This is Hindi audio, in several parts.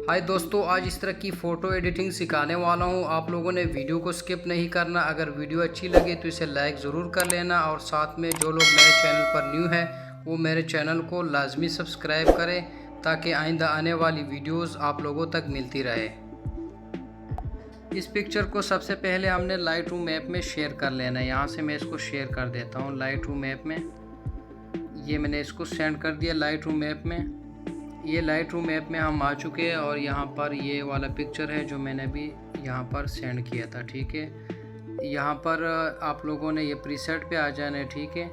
हाय दोस्तों, आज इस तरह की फ़ोटो एडिटिंग सिखाने वाला हूँ। आप लोगों ने वीडियो को स्किप नहीं करना। अगर वीडियो अच्छी लगे तो इसे लाइक ज़रूर कर लेना और साथ में जो लोग मेरे चैनल पर न्यू हैं वो मेरे चैनल को लाजमी सब्सक्राइब करें ताकि आइंदा आने वाली वीडियोस आप लोगों तक मिलती रहे। इस पिक्चर को सबसे पहले हमने लाइट रूम ऐप में शेयर कर लेना है। यहाँ से मैं इसको शेयर कर देता हूँ लाइट रूम ऐप में। ये मैंने इसको सेंड कर दिया लाइट रूम ऐप में। ये लाइट रूम ऐप में हम आ चुके हैं और यहाँ पर ये वाला पिक्चर है जो मैंने भी यहाँ पर सेंड किया था। ठीक है, यहाँ पर आप लोगों ने ये प्रीसेट पे आ जाना है। ठीक है,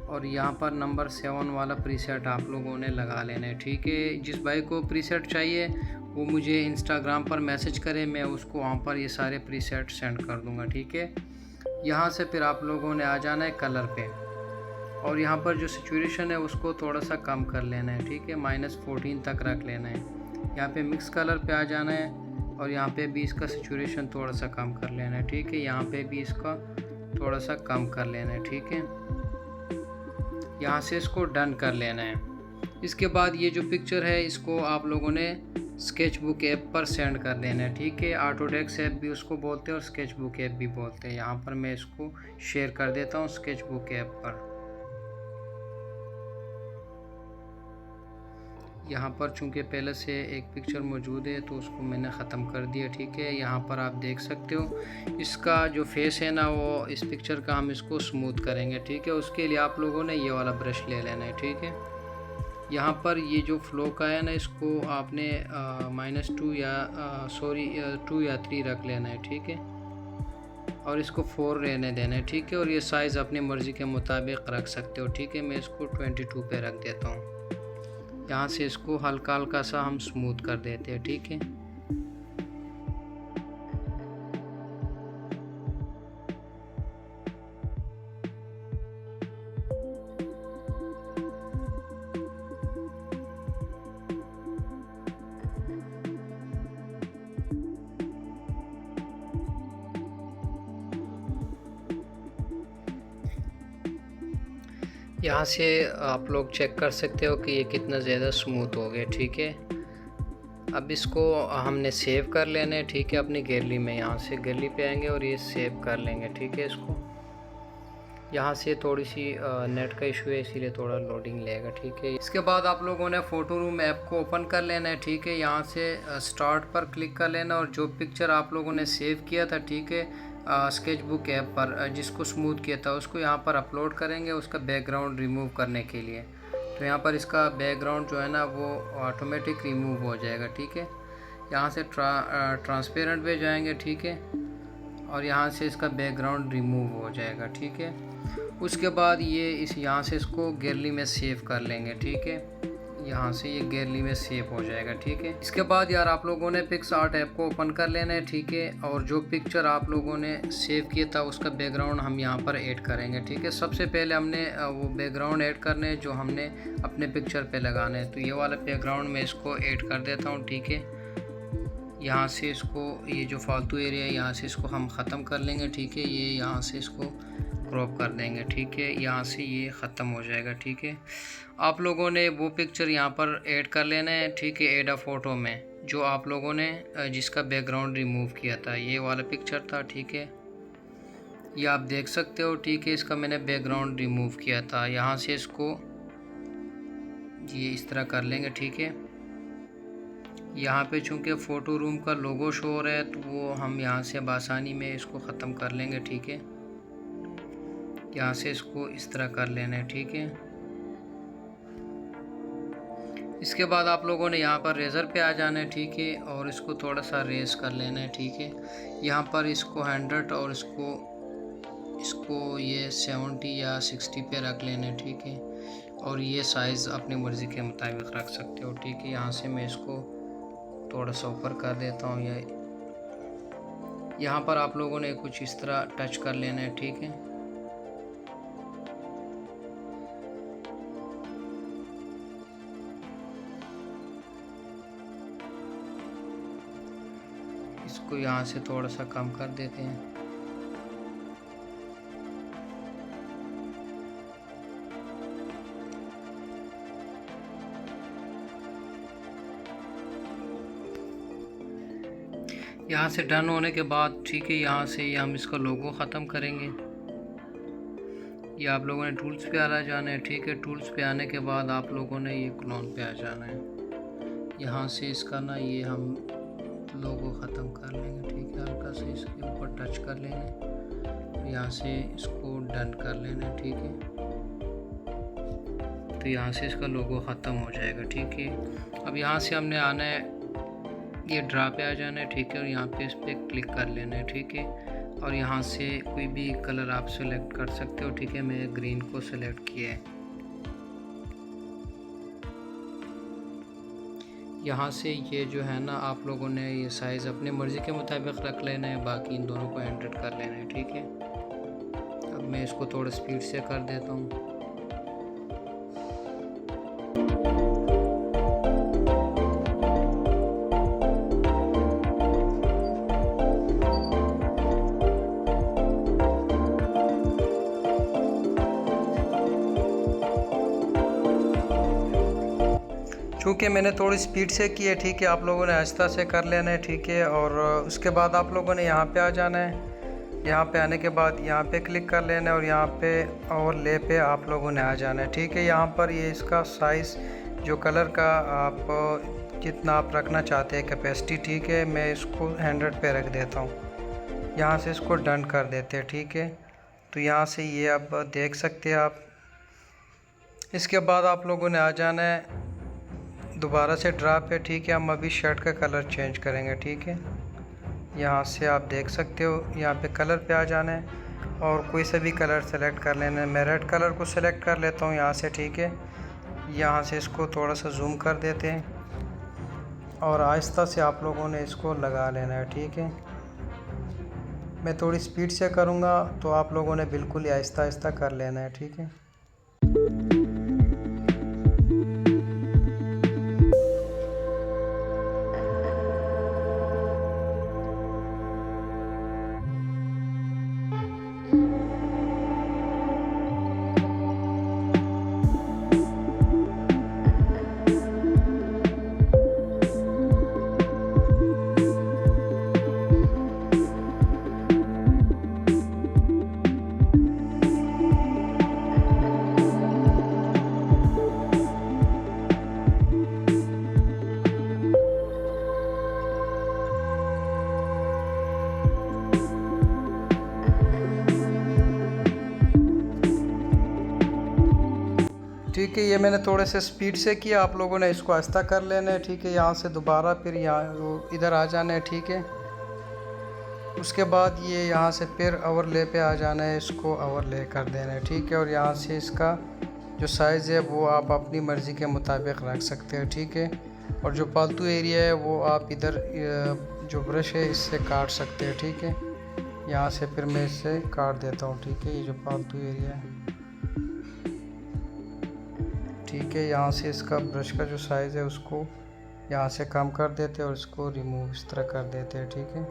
और यहाँ पर नंबर 7 वाला प्रीसेट आप लोगों ने लगा लेना है। ठीक है, जिस भाई को प्रीसेट चाहिए वो मुझे इंस्टाग्राम पर मैसेज करे, मैं उसको वहाँ पर ये सारे प्रीसेट सेंड कर दूँगा। ठीक है, यहाँ से फिर आप लोगों ने आ जाना है कलर पे और यहाँ पर जो सिचुएशन है उसको थोड़ा सा कम कर लेना है। ठीक है, -14 तक रख लेना है। यहाँ पे मिक्स कलर पे आ जाना है और यहाँ पे भी इसका सिचुएशन थोड़ा सा कम कर लेना है। ठीक है, यहाँ पे भी इसका थोड़ा सा कम कर लेना है। ठीक है, यहाँ से इसको डन कर लेना है। इसके बाद ये जो पिक्चर है इसको आप लोगों ने स्केचबुक ऐप पर सेंड कर देना है। ठीक है, ऑटोडेस्क ऐप भी उसको बोलते हैं और स्केचबुक ऐप भी बोलते हैं। यहाँ पर मैं इसको शेयर कर देता हूँ स्केचबुक ऐप पर। यहाँ पर चूँकि पहले से एक पिक्चर मौजूद है तो उसको मैंने ख़त्म कर दिया। ठीक है, यहाँ पर आप देख सकते हो इसका जो फेस है ना वो इस पिक्चर का हम इसको स्मूथ करेंगे। ठीक है, उसके लिए आप लोगों ने ये वाला ब्रश ले लेना है। ठीक है, यहाँ पर ये जो फ्लो का है ना इसको आपने -2 या 2 या 3 रख लेना है। ठीक है, और इसको 4 रहने देना है। ठीक है, और ये साइज़ अपनी मर्ज़ी के मुताबिक रख सकते हो। ठीक है, मैं इसको 22 पे रख देता हूँ। यहाँ से इसको हल्का हल्का सा हम स्मूथ कर देते हैं। ठीक है, यहाँ से आप लोग चेक कर सकते हो कि ये कितना ज़्यादा स्मूथ हो गया। ठीक है, अब इसको हमने सेव कर लेना है। ठीक है, अपनी गैलरी में यहाँ से गैलरी पे आएंगे और ये सेव कर लेंगे। ठीक है, इसको यहाँ से थोड़ी सी नेट का इशू है इसीलिए थोड़ा लोडिंग लेगा। ठीक है, इसके बाद आप लोगों ने फ़ोटो रूम ऐप को ओपन कर लेना है। ठीक है, यहाँ से स्टार्ट पर क्लिक कर लेना और जो पिक्चर आप लोगों ने सेव किया था, ठीक है, स्केचबुक ऐप पर जिसको स्मूथ किया था उसको यहाँ पर अपलोड करेंगे उसका बैकग्राउंड रिमूव करने के लिए। तो यहाँ पर इसका बैकग्राउंड जो है ना वो ऑटोमेटिक रिमूव हो जाएगा। ठीक है, यहाँ से ट्रांसपेरेंट पे जाएंगे। ठीक है, और यहाँ से इसका बैकग्राउंड रिमूव हो जाएगा। ठीक है, उसके बाद ये यहाँ से इसको गैलरी में सेव कर लेंगे। ठीक है, यहाँ से ये गैलरी में सेव हो जाएगा। ठीक है, इसके बाद यार आप लोगों ने पिक्सआर्ट ऐप को ओपन कर लेना है। ठीक है, और जो पिक्चर आप लोगों ने सेव किया था उसका बैकग्राउंड हम यहाँ पर ऐड करेंगे। ठीक है, सबसे पहले हमने वो बैकग्राउंड ऐड करने हैं जो हमने अपने पिक्चर पे लगाना है। तो ये वाला बैकग्राउंड मैं इसको ऐड कर देता हूँ। ठीक है, यहाँ से इसको ये जो फालतू एरिया है यहाँ से इसको हम ख़त्म कर लेंगे। ठीक है, ये यहाँ से इसको क्रॉप कर देंगे। ठीक है, यहाँ से ये ख़त्म हो जाएगा। ठीक है, आप लोगों ने वो पिक्चर यहाँ पर ऐड कर लेना है। ठीक है, ऐड अ फ़ोटो में जो आप लोगों ने जिसका बैकग्राउंड रिमूव किया था ये वाला पिक्चर था। ठीक है, ये आप देख सकते हो। ठीक है, इसका मैंने बैकग्राउंड रिमूव किया था। यहाँ से इसको ये इस तरह कर लेंगे। ठीक है, यहाँ पे चूँकि फ़ोटो रूम का लोगो शो हो रहा है तो वो हम यहाँ से आसानी में इसको ख़त्म कर लेंगे। ठीक है, यहाँ से इसको इस तरह कर लेना है। ठीक है, इसके बाद आप लोगों ने यहाँ पर रेज़र पे आ जाना है। ठीक है, और इसको थोड़ा सा रेस कर लेना है। ठीक है, यहाँ पर इसको 100 और इसको ये 70 या 60 पे रख लेना है। ठीक है, और ये साइज़ अपनी मर्ज़ी के मुताबिक रख सकते हो। ठीक है, यहाँ से मैं इसको थोड़ा सा ऊपर कर देता हूँ। या यहाँ पर आप लोगों ने कुछ इस तरह टच कर लेना है। ठीक है, इसको यहाँ से थोड़ा सा कम कर देते हैं। यहाँ से डन होने के बाद ठीक है, यहाँ से ये हम इसका लोगो ख़त्म करेंगे। ये आप लोगों ने टूल्स पे आ जाना है, ठीक है। टूल्स पे आने के बाद आप लोगों ने ये क्लोन पे आ जाना है। यहाँ से इसका ना ये हम लोगो ख़त्म कर लेंगे, ठीक है। हल्का से इसके ऊपर टच कर लेना, यहाँ से इसको डन कर लेना, ठीक है। तो यहाँ से इसका लोगो ख़त्म हो जाएगा, ठीक है। अब यहाँ से हमने आना है, ये ड्रा पे आ जाना है, ठीक है। और यहाँ पे इस पर क्लिक कर लेना है, ठीक है। और यहाँ से कोई भी कलर आप सेलेक्ट कर सकते हो, ठीक है। मैं ग्रीन को सेलेक्ट किया है। यहाँ से ये जो है ना, आप लोगों ने ये साइज़ अपने मर्ज़ी के मुताबिक रख लेना है, बाकी इन दोनों को एंटर कर लेना है, ठीक है। अब मैं इसको थोड़ा स्पीड से कर देता हूँ। चूँकि मैंने थोड़ी स्पीड से की है, ठीक है। आप लोगों ने आहिस्ता से कर लेना है, ठीक है। और उसके बाद आप लोगों ने यहाँ पे आ जाना है। यहाँ पे आने के बाद यहाँ पे क्लिक कर लेना है और यहाँ पे ओवरले पे आप लोगों ने आ जाना है, ठीक है। यहाँ पर ये इसका साइज़ जो कलर का आप जितना आप रखना चाहते हैं कैपेसिटी, ठीक है। मैं इसको 100 पे रख देता हूँ। यहाँ से इसको डन कर देते हैं, ठीक है। तो यहाँ से ये अब देख सकते हैं आप। इसके बाद आप लोगों ने आ जाना है दोबारा से ड्रा पे, ठीक है। हम अभी शर्ट का कलर चेंज करेंगे, ठीक है। यहाँ से आप देख सकते हो, यहाँ पे कलर पे आ जाना है और कोई सा भी कलर सेलेक्ट कर लेना है। मैं रेड कलर को सेलेक्ट कर लेता हूँ यहाँ से, ठीक है। यहाँ से इसको थोड़ा सा जूम कर देते हैं और आहिस्ता से आप लोगों ने इसको लगा लेना है, ठीक है। मैं थोड़ी स्पीड से करूँगा तो आप लोगों ने बिल्कुल ही आहिस्ता आहिस्ता कर लेना है, ठीक है। ठीक है, ये मैंने थोड़े से स्पीड से किया, आप लोगों ने इसको आहिस्ता कर लेना है, ठीक है। यहाँ से दोबारा फिर यहाँ इधर आ जाना है, ठीक है। उसके बाद ये यहाँ से फिर ओवरले पे आ जाना है, इसको ओवरले कर देना है, ठीक है। और यहाँ से इसका जो साइज़ है वो आप अपनी मर्ज़ी के मुताबिक रख सकते हो, ठीक है। और जो फालतू एरिया है वो आप इधर जो ब्रश है इससे काट सकते हो, ठीक है। यहाँ से फिर मैं इससे काट देता हूँ, ठीक है। ये जो फालतू एरिया है, ठीक है। यहाँ से इसका ब्रश का जो साइज़ है उसको यहाँ से कम कर देते हैं और इसको रिमूव इस तरह कर देते हैं, ठीक है।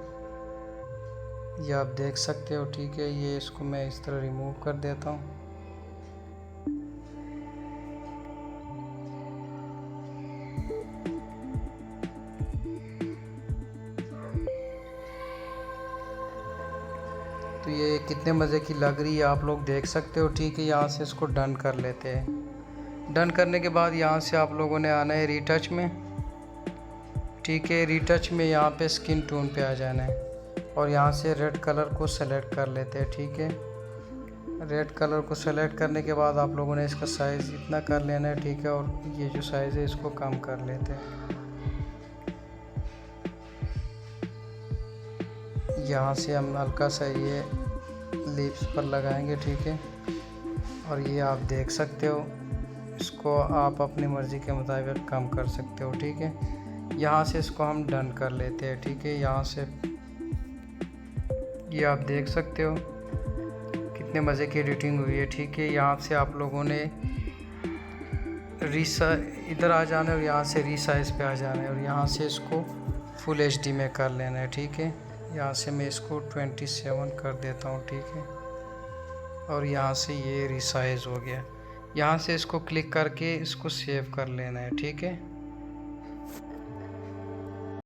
ये आप देख सकते हो, ठीक है। ये इसको मैं इस तरह रिमूव कर देता हूँ। तो ये कितने मज़े की लग रही है आप लोग देख सकते हो, ठीक है। यहाँ से इसको डन कर लेते हैं। डन करने के बाद यहाँ से आप लोगों ने आना है रीटच में, ठीक है। रीटच में यहाँ पे स्किन टोन पे आ जाना है और यहाँ से रेड कलर को सेलेक्ट कर लेते हैं, ठीक है। रेड कलर को सेलेक्ट करने के बाद आप लोगों ने इसका साइज़ इतना कर लेना है, ठीक है। और ये जो साइज़ है इसको कम कर लेते हैं। यहाँ से हम हल्का सा ये लिप्स पर लगाएंगे, ठीक है। और ये आप देख सकते हो, इसको आप अपनी मर्ज़ी के मुताबिक कम कर सकते हो, ठीक है। यहाँ से इसको हम डन कर लेते हैं, ठीक है। यहाँ से ये आप देख सकते हो कितने मज़े की एडिटिंग हुई है, ठीक है। यहाँ से आप लोगों ने इधर आ जाना है और यहाँ से रीसाइज पे आ जाना है और यहाँ से इसको फुल HD में कर लेना है, ठीक है। यहाँ से मैं इसको 27 कर देता हूँ, ठीक है। और यहाँ से ये रीसाइज हो गया। यहाँ से इसको क्लिक करके इसको सेव कर लेना है, ठीक है।